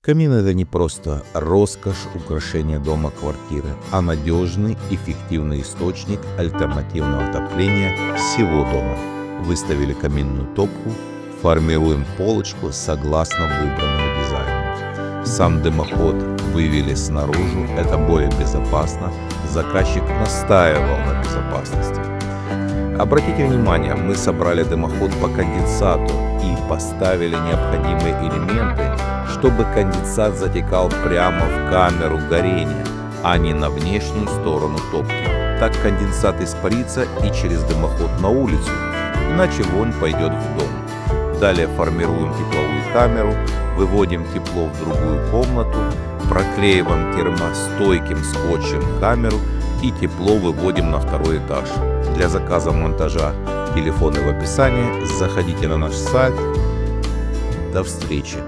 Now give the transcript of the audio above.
Камин – это не просто роскошь, украшение дома, квартиры, а надежный, эффективный источник альтернативного отопления всего дома. Выставили каминную топку, формируем полочку согласно выбранному дизайну. Сам дымоход вывели снаружи, это более безопасно, заказчик настаивал на безопасности. Обратите внимание, мы собрали дымоход по конденсату и поставили необходимые элементы, чтобы конденсат затекал прямо в камеру горения, а не на внешнюю сторону топки. Так конденсат испарится и через дымоход на улицу, иначе вонь пойдет в дом. Далее формируем тепловую камеру, выводим тепло в другую комнату, проклеиваем термостойким скотчем камеру и тепло выводим на второй этаж. Для заказа монтажа телефоны в описании, заходите на наш сайт. До встречи!